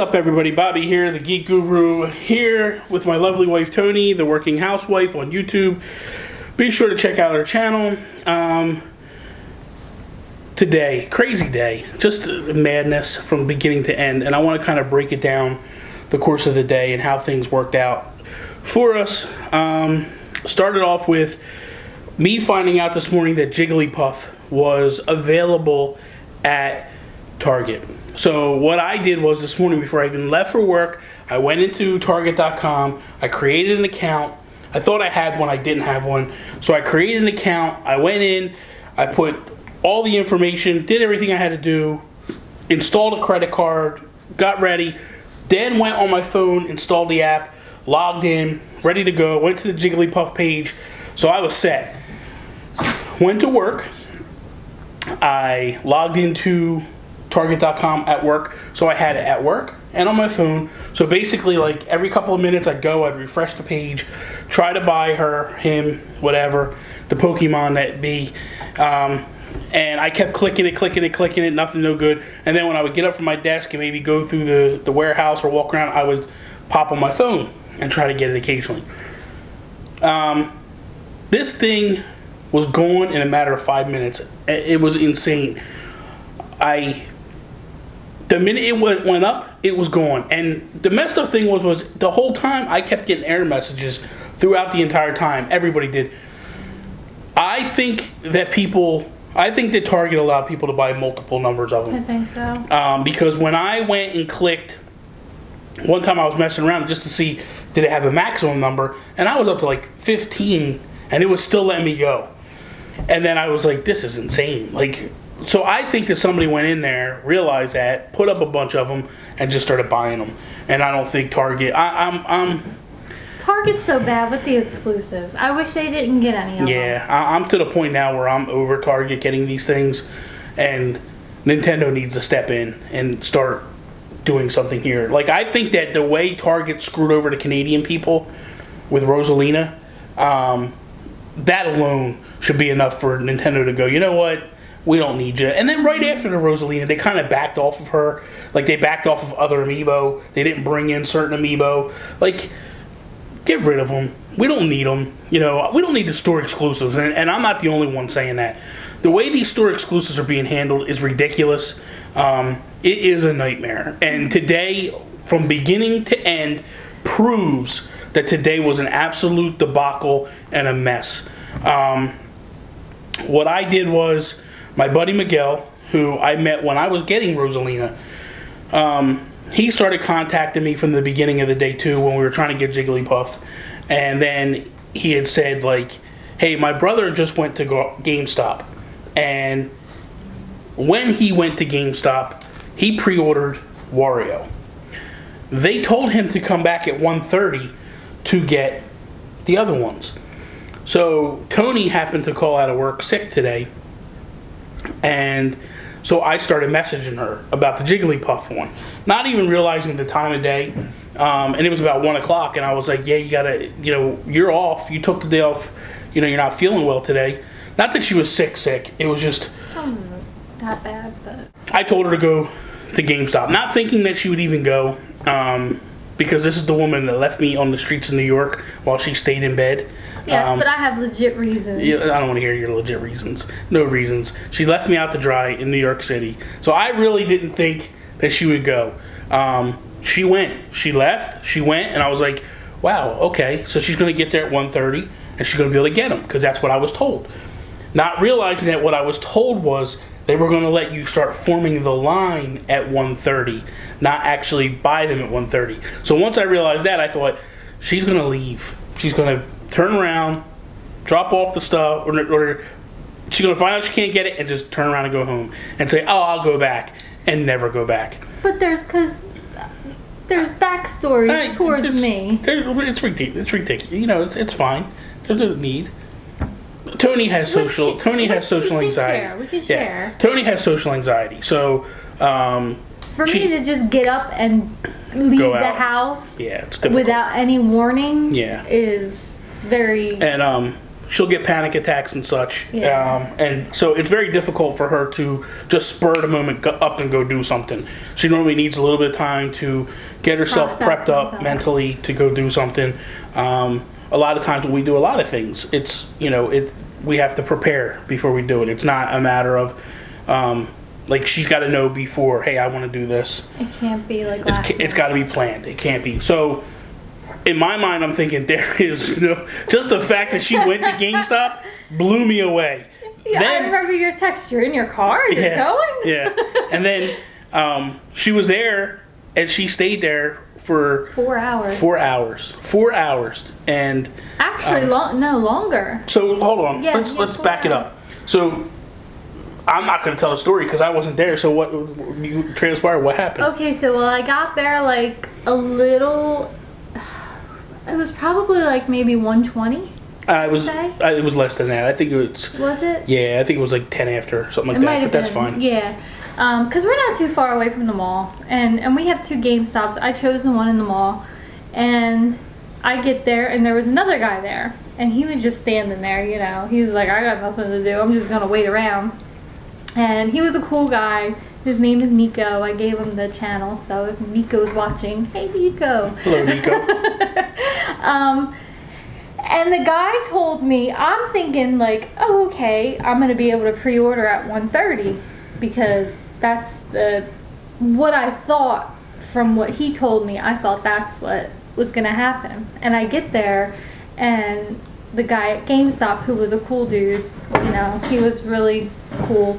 up, everybody? Bobby here, the Geek Guru, here with my lovely wife Toni, the working housewife on YouTube. Be sure to check out our channel. Today, crazy day, just madness from beginning to end, and I want to kind of break it down the course of the day and how things worked out for us. Started off with me finding out this morning that Jigglypuff was available at Target. So what I did was this morning, before I even left for work, I went into Target.com, I created an account. I thought I had one, I didn't have one. So I created an account, I went in, I put all the information, did everything I had to do, installed a credit card, got ready, then went on my phone, installed the app, logged in, ready to go, went to the Jigglypuff page. So I was set. Went to work, I logged into Target.com at work, so I had it at work and on my phone. So basically, like, every couple of minutes I'd go, I'd refresh the page, try to buy her, him, whatever, the Pokemon that be, and I kept clicking it, nothing, no good. And then when I would get up from my desk and maybe go through the warehouse or walk around, I would pop on my phone and try to get it occasionally. This thing was gone in a matter of 5 minutes. It was insane. The minute it went up, it was gone. And the messed up thing was the whole time I kept getting error messages throughout the entire time. Everybody did. I think that Target allowed people to buy multiple numbers of them. I think so. Because when I went and clicked, one time I was messing around just to see did it have a maximum number, and I was up to like 15, and it was still letting me go. And then I was like, this is insane. Like, so I think that somebody went in there, realized that, put up a bunch of them, and just started buying them. And I don't think Target. Target's so bad with the exclusives. I wish they didn't get any of them. Yeah, I'm to the point now where I'm over Target getting these things, and Nintendo needs to step in and start doing something here. Like, I think that the way Target screwed over the Canadian people with Rosalina, that alone should be enough for Nintendo to go, you know what? We don't need you. And then right after the Rosalina, they kind of backed off of her. Like, they backed off of other Amiibo. They didn't bring in certain Amiibo. Like, get rid of them. We don't need them. You know, we don't need the store exclusives. And I'm not the only one saying that. The way these store exclusives are being handled is ridiculous. It is a nightmare. And today, from beginning to end, proves that today was an absolute debacle and a mess. What I did was, my buddy Miguel, who I met when I was getting Rosalina, he started contacting me from the beginning of the day too, when we were trying to get Jigglypuff. And then he had said, like, hey, my brother just went to GameStop, and when he went to GameStop, he pre-ordered Wario. They told him to come back at 1:30 to get the other ones. So Toni happened to call out of work sick today, and so I started messaging her about the Jigglypuff one, not even realizing the time of day. And it was about 1 o'clock, and I was like, yeah, you gotta, you know, you're off. You took the day off. You know, you're not feeling well today. Not that she was sick. It was just not bad, but I told her to go to GameStop, not thinking that she would even go, because this is the woman that left me on the streets of New York while she stayed in bed. Yes, but I have legit reasons. Yeah, I don't want to hear your legit reasons. No reasons. She left me out to dry in New York City. So I really didn't think that she would go. She went. She left. She went. And I was like, wow, okay. So she's going to get there at 1:30, and she's going to be able to get them, because that's what I was told. Not realizing that what I was told was they were going to let you start forming the line at 1:30, not actually buy them at 1:30. So once I realized that, I thought, she's going to leave. She's going to turn around, drop off the stuff, or she's going to find out she can't get it and just turn around and go home and say, oh, I'll go back, and never go back. But there's backstories towards me. It's ridiculous. You know, it's fine. There's no need. Toni has social anxiety. We can share. Toni has social anxiety. So, for me to just get up and leave the house it's difficult without any warning is very... And she'll get panic attacks and such. Yeah. And so it's very difficult for her to just spur the moment go up and go do something. She normally needs a little bit of time to get herself prepped up mentally to go do something. A lot of times when we do a lot of things, it's, we have to prepare before we do it. It's not a matter of, like, she's got to know before, hey, I want to do this. It can't be like it's got to be planned. It can't be. So in my mind, I'm thinking there is, just the fact that she went to GameStop blew me away. Yeah, then, I remember your text. You're in your car? You're going? Yeah. And then she was there, and she stayed there for 4 hours. 4 hours. 4 hours. And actually, no, longer. So hold on. Yeah, let's back it up. So I'm not going to tell the story because I wasn't there. So what you transpired? What happened? Okay, so I got there like a little. It was probably like maybe 1:20. It was less than that. I think it was. Was it? Yeah, I think it was like 10 after, something like that. But that's fine. Yeah, because we're not too far away from the mall, and we have 2 GameStops. I chose the one in the mall, and I get there, and there was another guy there, and he was just standing there. He was like, I got nothing to do. I'm just gonna wait around. And he was a cool guy. His name is Nico. I gave him the channel, so if Nico's watching, hey Nico. Hello, Nico. And the guy told me, I'm thinking like, oh, okay, I'm going to be able to pre-order at 1:30 because that's what I thought from what he told me. I thought that's what was going to happen. And I get there, and the guy at GameStop, who was a cool dude, he was really cool.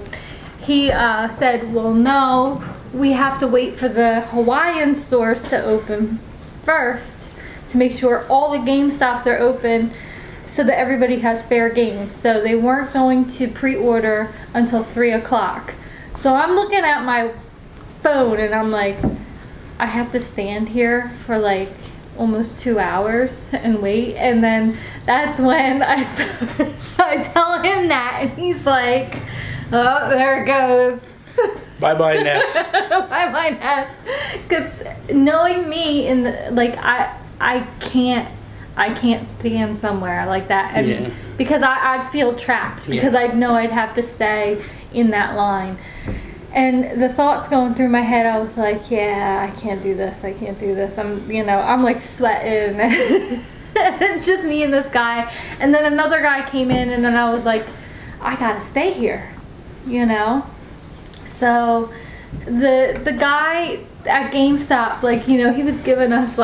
He said, well, no, we have to wait for the Hawaiian stores to open first to make sure all the GameStops are open so that everybody has fair game. So they weren't going to pre-order until 3 o'clock. So I'm looking at my phone and I'm like, I have to stand here for like almost 2 hours and wait. And then that's when I tell him that, and he's like, oh, there it goes. Bye-bye, Ness. Bye-bye, Ness. Because knowing me, I can't stand somewhere like that. And because I'd feel trapped. Because I'd know I'd have to stay in that line. And the thoughts going through my head, I was like, yeah, I can't do this. I can't do this. I'm like sweating. It's just me and this guy. And then another guy came in, and then I was like, I gotta stay here. So the guy at GameStop, he was giving us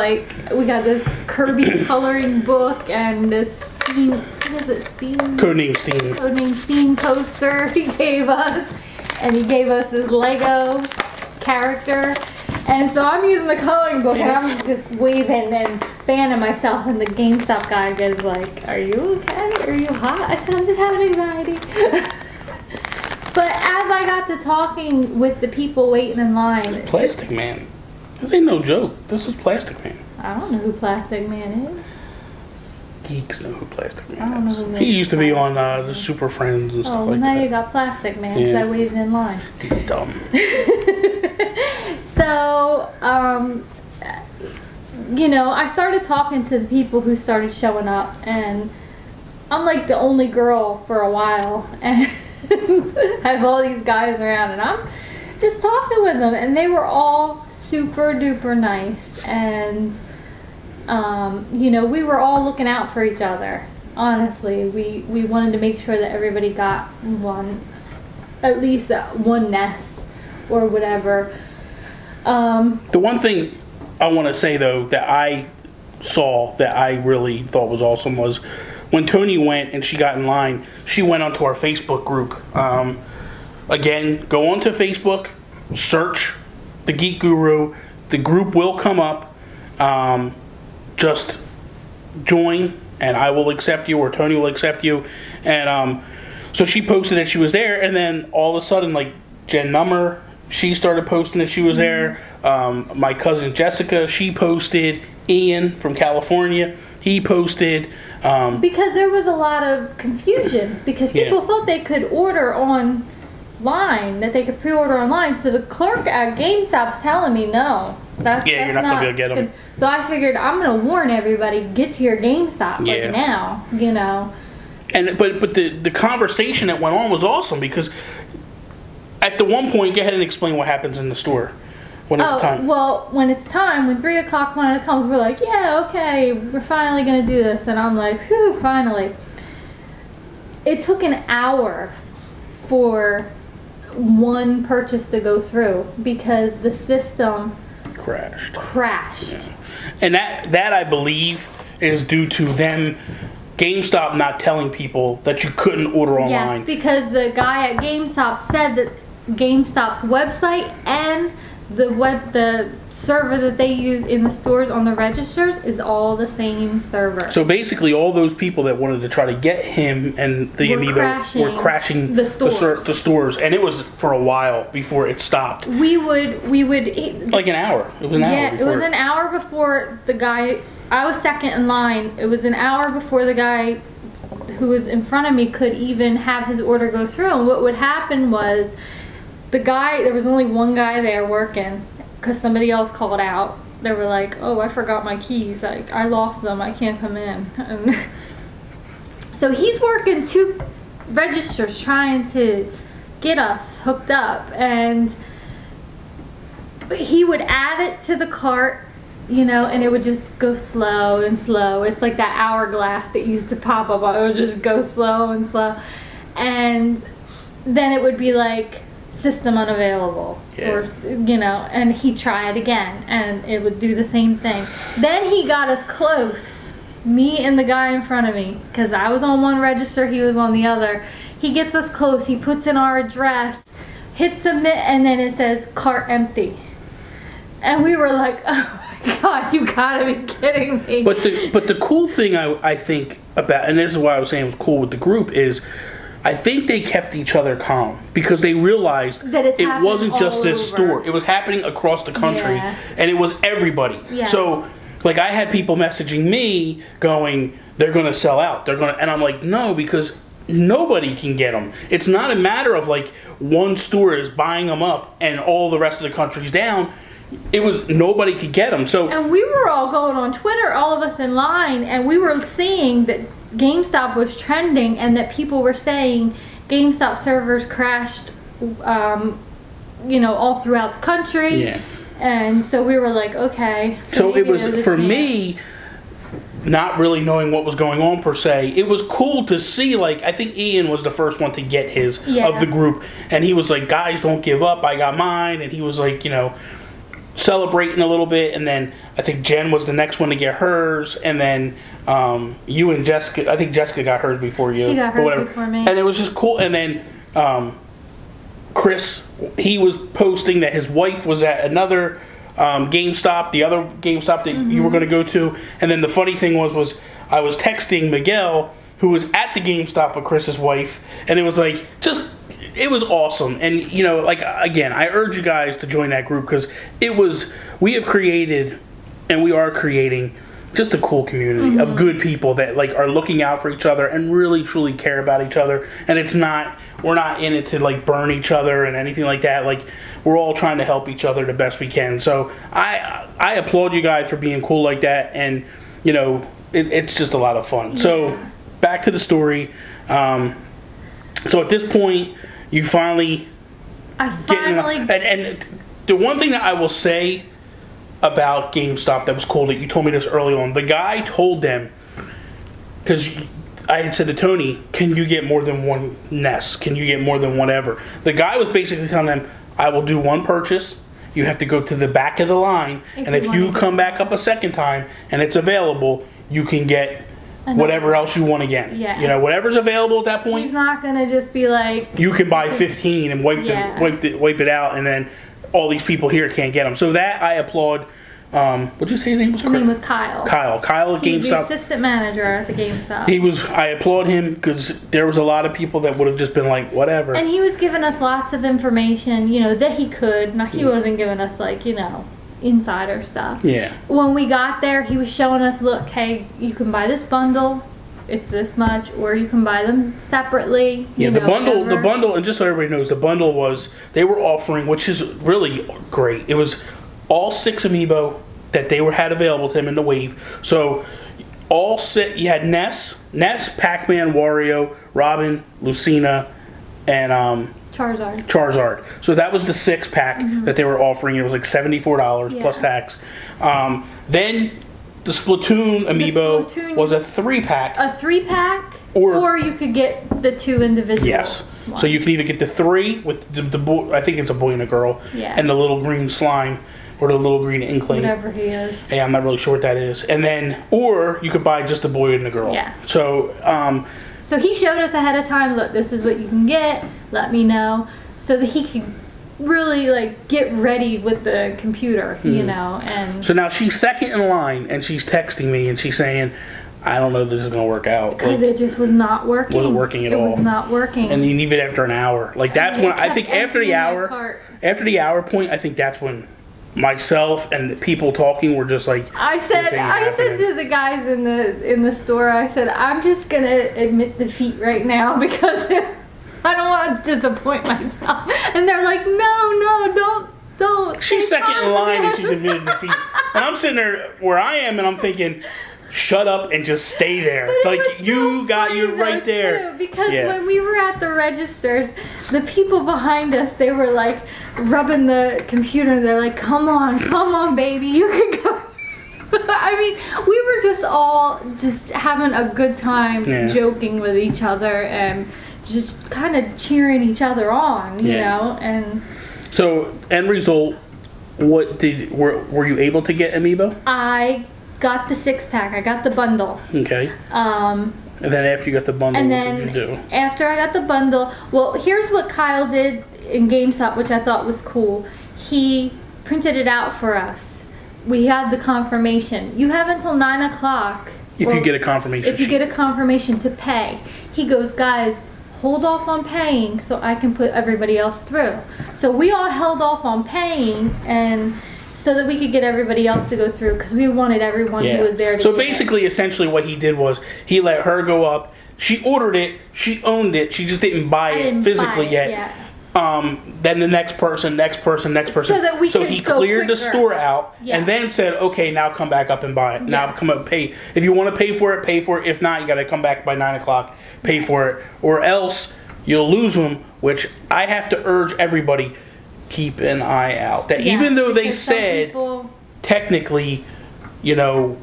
we got this Kirby coloring book and this Steam, what is it, Steam? Codename Steam poster he gave us, and he gave us his Lego character. And so I'm using the coloring book and I'm just waving and fanning myself, and the GameStop guy is like, are you okay? Are you hot? I said, I'm just having anxiety. But as I got to talking with the people waiting in line... Plastic Man. This ain't no joke. This is Plastic Man. I don't know who Plastic Man is. Geeks know who Plastic Man is. I don't know who he used to be on the Super Friends and stuff like that. Oh, now you got Plastic Man because I waited in line. He's dumb. So, I started talking to the people who started showing up, and I'm like the only girl for a while, and I have all these guys around, and I'm just talking with them, and they were all super duper nice, and we were all looking out for each other. Honestly, we wanted to make sure that everybody got at least one nest or whatever. The one thing I want to say though that I saw that I really thought was awesome was when Toni went and she got in line, she went onto our Facebook group. Again, go onto Facebook, search the Geek Guru. The group will come up. Just join, and I will accept you, or Toni will accept you. And so she posted that she was there, and then all of a sudden, Jen Nummer, she started posting that she was there. My cousin Jessica, she posted. Ian from California, he posted. Because there was a lot of confusion, because people thought they could order online, that they could pre-order online. So the clerk at GameStop's telling me, no, that's you're not going to be able to get them. So I figured I'm going to warn everybody, get to your GameStop now, And but the conversation that went on was awesome because at the one point, go ahead and explain what happens in the store when it's time. Well, when it's time, when 3 o'clock finally comes, we're like, yeah, okay, we're finally gonna do this, and I'm like, whew, finally. It took an hour for one purchase to go through because the system crashed. Yeah. And that I believe is due to them, GameStop not telling people that you couldn't order online. Yes, because the guy at GameStop said that GameStop's website and the server that they use in the stores on the registers is all the same server. So basically, all those people that wanted to try to get him and the Amiibo were crashing the stores, and it was for a while before it stopped. We would like an hour. It was an hour. Yeah, it was an hour before the guy. I was second in line. It was an hour before the guy who was in front of me could even have his order go through. And what would happen was, there was only one guy there working because somebody else called out. They were like, oh, I forgot my keys. I lost them. I can't come in. And so he's working 2 registers trying to get us hooked up. And he would add it to the cart, you know, and it would just go slow and slow. It's like that hourglass that used to pop up. It would just go slow and slow. And then it would be like, system unavailable, or you know, and he'd try it again and it would do the same thing. Then he got us close, me and the guy in front of me, because I was on one register, he was on the other. He gets us close, he puts in our address, hits submit, and then it says cart empty. And we were like, oh my god, you gotta be kidding me. But the cool thing I think about, and this is why I was saying it was cool with the group, is I think they kept each other calm because they realized that it wasn't just this store. It was happening across the country, and it was everybody. Yeah. So, like, I had people messaging me going, they're going to sell out. And I'm like, no, because nobody can get them. It's not a matter of, like, one store is buying them up and all the rest of the country's down. It was nobody could get them. So, and we were all going on Twitter, all of us in line, and we were seeing that GameStop was trending and that people were saying GameStop servers crashed, you know, all throughout the country. Yeah. And so we were like, okay. So it was, for me, not really knowing what was going on per se, it was cool to see, like, I think Ian was the first one to get his of the group. And he was like, guys, don't give up. I got mine. And he was like, you know, celebrating a little bit. And then I think Jen was the next one to get hers. And then you and Jessica, I think Jessica got hers before you. She got hers before me. And it was just cool. And then Chris, he was posting that his wife was at another GameStop, the other GameStop that you were going to go to. And then the funny thing was I was texting Miguel, who was at the GameStop with Chris's wife, and it was like, it was awesome. And, you know, like, again, I urge you guys to join that group because we have created, and we are creating, just a cool community of good people that, like, are looking out for each other and really truly care about each other. And we're not in it to, like, burn each other and anything like that. Like, we're all trying to help each other the best we can. So I applaud you guys for being cool like that. And, you know, it's just a lot of fun. Yeah. So back to the story. So at this point, you finally and the one thing that I will say about GameStop that was cool, that you told me this early on, the guy told them, because I had said to Toni, can you get more than one NES? Can you get more than whatever? The guy was basically telling them, I will do one purchase. You have to go to the back of the line, and if you come back up a second time and it's available, you can get whatever else you want again. Yeah. You know, whatever's available at that point. He's not going to just be like, you can buy 15 and wipe it out, and then all these people here can't get them. So that I applaud. What did you say his name was? His name was Kyle. Kyle at GameStop. He's the assistant manager at the GameStop. I applaud him because there was a lot of people that would have just been like, whatever. And he was giving us lots of information, you know, that he could. Now, he wasn't giving us, like, you know, insider stuff. Yeah. When we got there, he was showing us, look, hey, you can buy this bundle. It's this much, or you can buy them separately. Yeah, the bundle, and just so everybody knows, the bundle was, they were offering, which is really great. It was all 6 Amiibo that they had available to him in the wave. So all set. You had Ness, Pac-Man, Wario, Robin, Lucina, and Charizard. So that was the 6-pack that they were offering. It was like $74 plus tax. Then the Splatoon amiibo was a 3-pack. A 3-pack, or you could get the 2 individual. Yes. Ones. So you can either get the 3 with the boy, I think it's a boy and a girl, and the little green slime or the little green inkling. Whatever he is. Yeah, I'm not really sure what that is. And then, or you could buy just the boy and the girl. Yeah. So, so he showed us ahead of time, look, this is what you can get, let me know, so that he could really like get ready with the computer, you know. And so now she's second in line and she's texting me and she's saying, I don't know if this is going to work out. Because it just was not working. Wasn't working at all. It was not working. And even after an hour. Like that's when, I think after the hour point, I think that's when myself and the people talking were just like, I said to the guys in the store, I said, I'm just going to admit defeat right now because I don't want to disappoint myself. And they're like, no, don't. She's second in line and she's admitted defeat. And I'm sitting there where I am and I'm thinking, shut up and just stay there. Like you got you right there. Too, because when we were at the registers, the people behind us, they were like rubbing the computer and they're like, come on, baby, you can go. I mean, we were just all just having a good time joking with each other and just kind of cheering each other on, you know. And so end result, what were you able to get amiibo? I got the 6-pack. I got the bundle. Okay. And then after you got the bundle, what did you do? After I got the bundle, well, here's what Kyle did in GameStop, which I thought was cool. He printed it out for us. We had the confirmation. You have until 9 o'clock. If you get a confirmation. If you get a confirmation to pay. He goes, guys, hold off on paying so I can put everybody else through. So we all held off on paying and so that we could get everybody else to go through because we wanted everyone who was there to So basically, essentially what he did was he let her go up. She ordered it. She owned it. She just didn't buy it physically yet. Then the next person. So that we could he cleared the store out and then said, okay, now come back up and buy it. Now come up and pay. If you want to pay for it, pay for it. If not, you got to come back by 9 o'clock, pay for it. Or else you'll lose them, which I have to urge everybody, keep an eye out. That even though they said, technically, you know,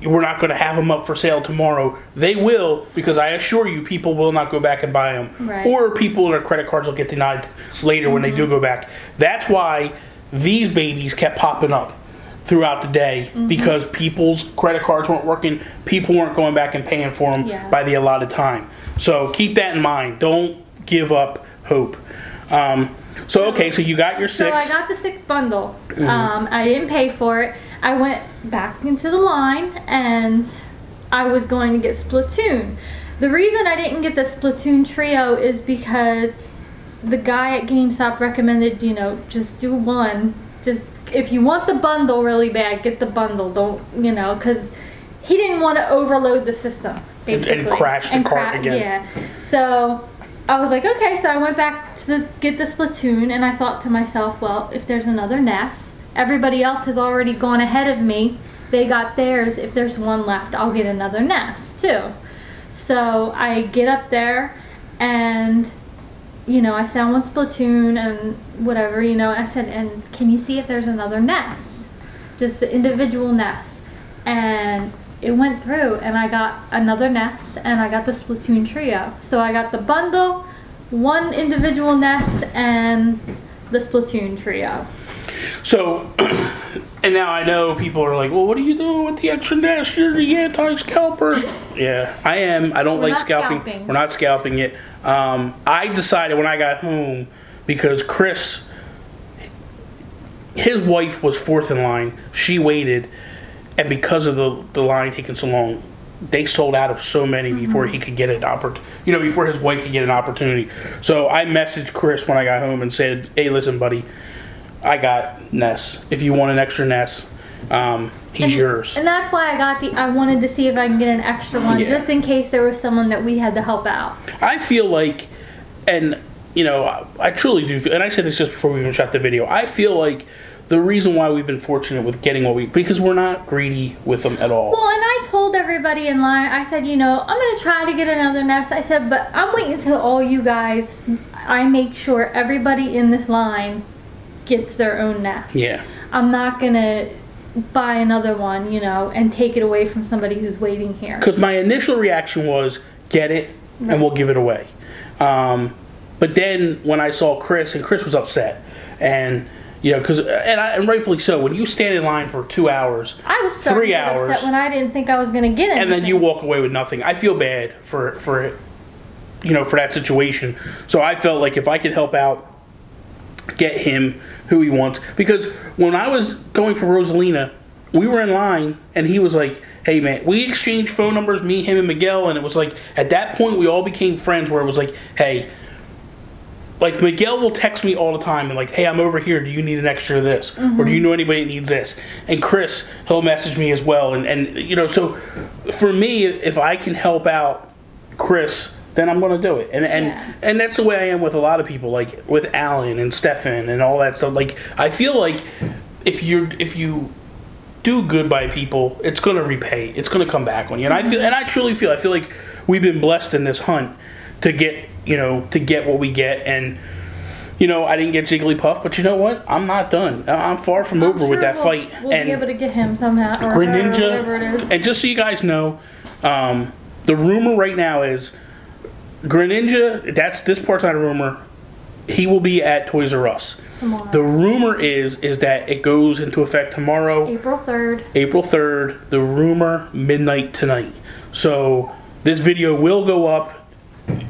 we're not going to have them up for sale tomorrow, they will, because I assure you people will not go back and buy them. Or people, their credit cards will get denied later when they do go back. That's why these babies kept popping up throughout the day, because people's credit cards weren't working. People weren't going back and paying for them by the allotted time. So keep that in mind. Don't give up hope. So you got your 6. So I got the 6 bundle. I didn't pay for it. I went back into the line and I was going to get Splatoon. The reason I didn't get the Splatoon trio is because the guy at GameStop recommended, you know, just do one. Just if you want the bundle really bad, get the bundle. Don't, you know, because he didn't want to overload the system basically and crash the cart again. Yeah. So I was like, okay, so I went back to get the Splatoon, and I thought to myself, well, if there's another Ness, everybody else has already gone ahead of me. They got theirs. If there's one left, I'll get another Ness too. So I get up there, and, you know, I said I want Splatoon and whatever, you know. I said, and can you see if there's another Ness? Just the individual Ness. And it went through, and I got another Ness, and I got the Splatoon trio. So I got the bundle, one individual Ness, and the Splatoon trio. So, and now I know people are like, well, what are you doing with the extra Ness? You're the anti-scalper. Yeah, I am. I don't like scalping. We're not scalping it. I decided when I got home, because Chris, his wife was 4th in line. She waited. And because of the line taking so long, they sold out of so many before he could get an opportunity. You know, before his wife could get an opportunity. So I messaged Chris when I got home and said, "Hey, listen, buddy, I got Ness. If you want an extra Ness, he's yours." And that's why I wanted to see if I can get an extra one, just in case there was someone that we had to help out. I feel like, and you know, I truly do feel, and I said this just before we even shot the video, I feel like the reason why we've been fortunate with getting what because we're not greedy with them at all. Well, and I told everybody in line, I said, you know, I'm going to try to get another nest. I said, but I'm waiting until all you guys, I make sure everybody in this line gets their own nest. Yeah. I'm not going to buy another one, you know, and take it away from somebody who's waiting here. Because my initial reaction was, get it, and we'll give it away. But then when I saw Chris, and Chris was upset, and you know, and rightfully so. When you stand in line for 2 hours, I was starting 3 to get hours, upset when I didn't think I was going to get anything. and then you walk away with nothing. I feel bad for you know, for that situation. So I felt like if I could help out, get him who he wants. Because when I was going for Rosalina, we were in line, and he was like, hey man, we exchanged phone numbers, me, him, and Miguel, and it was like, at that point, we all became friends where it was like, hey, like Miguel will text me all the time and like, hey, I'm over here, do you need an extra of this? Or do you know anybody that needs this? And Chris, he'll message me as well, and you know, so for me, if I can help out Chris, then I'm going to do it. And that's the way I am with a lot of people, like with Alan and Stefan and all that stuff. Like, I feel like if you do good by people, it's going to repay. It's going to come back on you. And I truly feel like we've been blessed in this hunt to get, you know, to get what we get. And you know, I didn't get Jigglypuff, but you know what? I'm not done. I'm far from over with that fight. We'll be able to get him somehow, or Greninja, whatever it is. And just so you guys know, the rumor right now is Greninja. This part's not a rumor. He will be at Toys R Us. Tomorrow. The rumor is that it goes into effect tomorrow. April 3rd. April 3rd. The rumor, midnight tonight. So this video will go up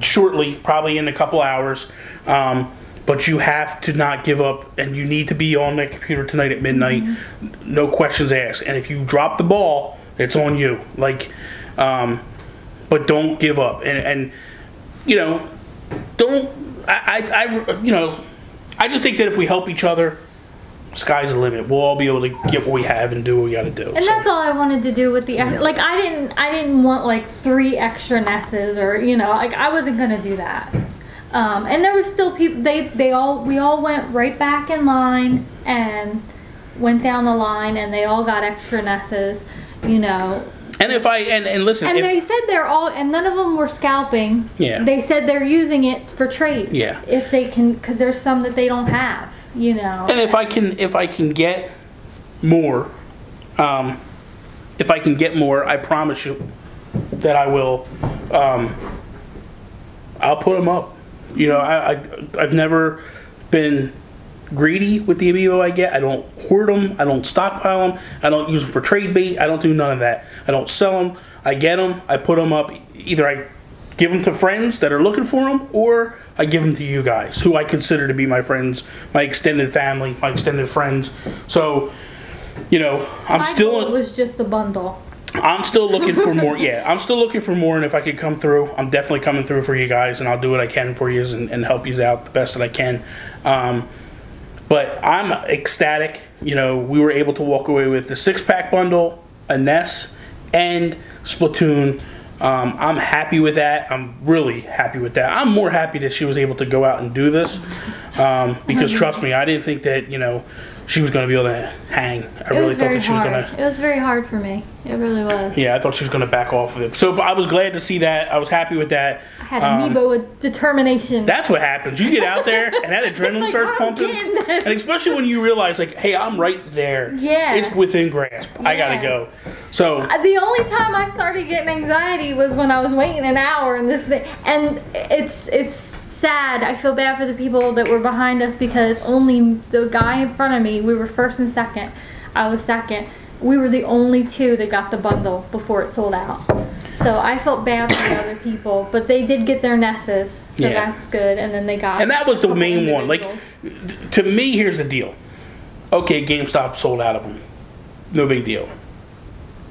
shortly, probably in a couple hours. But you have to not give up, and you need to be on the computer tonight at midnight. No questions asked. And if you drop the ball, it's on you. Like, but don't give up. And you know, don't. You know, I just think that if we help each other, sky's the limit. We'll all be able to get what we have and do what we got to do. And that's all I wanted to do with the like. I didn't want like 3 extra Nesses, or you know, like I wasn't gonna do that. And there was still people. We all went right back in line and went down the line, and they all got extra Nesses. You know. And if I and listen, and they said they're all, and none of them were scalping. Yeah. They said they're using it for trades. Yeah. If they can, because there's some that they don't have. You know. And if I can get more, I promise you that I will. I'll put them up. You know, I've never been greedy with the Amiibo I get. I don't hoard them. I don't stockpile them. I don't use them for trade bait. I don't do none of that. I don't sell them. I get them. I put them up. Either I give them to friends that are looking for them, or I give them to you guys, who I consider to be my friends, my extended family, my extended friends. So, you know, It was just a bundle. I'm still looking for more. Yeah, I'm still looking for more, and if I could come through, I'm definitely coming through for you guys, and I'll do what I can for you and help you out the best that I can. But I'm ecstatic. You know, we were able to walk away with the 6-pack bundle, a Ness, and Splatoon. I'm happy with that. I'm really happy with that. I'm more happy that she was able to go out and do this because trust me, I didn't think that, you know, she was going to be able to hang. I really thought that she was going to. It was very hard for me. It really was. Yeah, I thought she was going to back off of it. So I was glad to see that. I was happy with that. I had Amiibo with determination. That's what happens. You get out there and that adrenaline like, starts pumping. And especially when you realize, like, hey, I'm right there. Yeah. It's within grasp. Yeah. I got to go. So the only time I started getting anxiety was when I was waiting an hour in this thing. And it's sad. I feel bad for the people that were behind us because only the guy in front of me, we were first and second. I was second. We were the only 2 that got the bundle before it sold out. So I felt bad for the other people, but they did get their Nesses, so that's good. And then they got. And that was the main one. Like, to me, here's the deal. Okay, GameStop sold out of them. No big deal.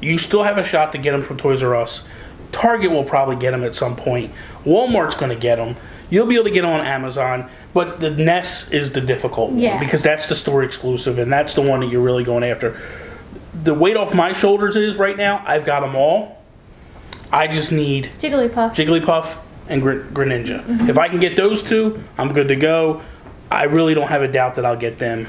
You still have a shot to get them from Toys R Us. Target will probably get them at some point. Walmart's going to get them. You'll be able to get them on Amazon. But the Ness is the difficult one because that's the store exclusive, and that's the one that you're really going after. The weight off my shoulders is right now, I've got them all. I just need Jigglypuff and Greninja. If I can get those 2, I'm good to go. I really don't have a doubt that I'll get them.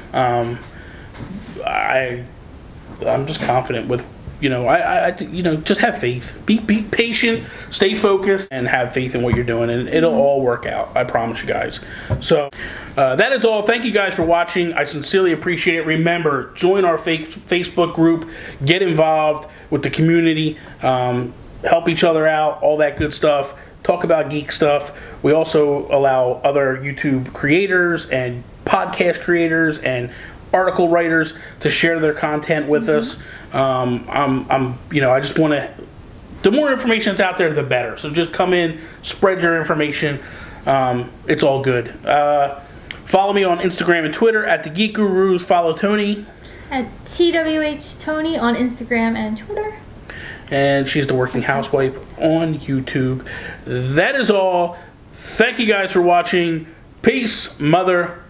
I'm just confident with, just have faith. Be patient, stay focused, and have faith in what you're doing, and it'll all work out. I promise you guys. So that is all. Thank you guys for watching. I sincerely appreciate it. Remember, join our Facebook group. Get involved with the community. Help each other out. All that good stuff. Talk about geek stuff. We also allow other YouTube creators and podcast creators and article writers to share their content with us. I just want to, the more information that's out there, the better. So just come in, spread your information. It's all good. Follow me on Instagram and Twitter at the Geek Gurus. Follow Toni at TWH Toni on Instagram and Twitter. And she's the Working Housewife on YouTube. That is all. Thank you guys for watching. Peace, mother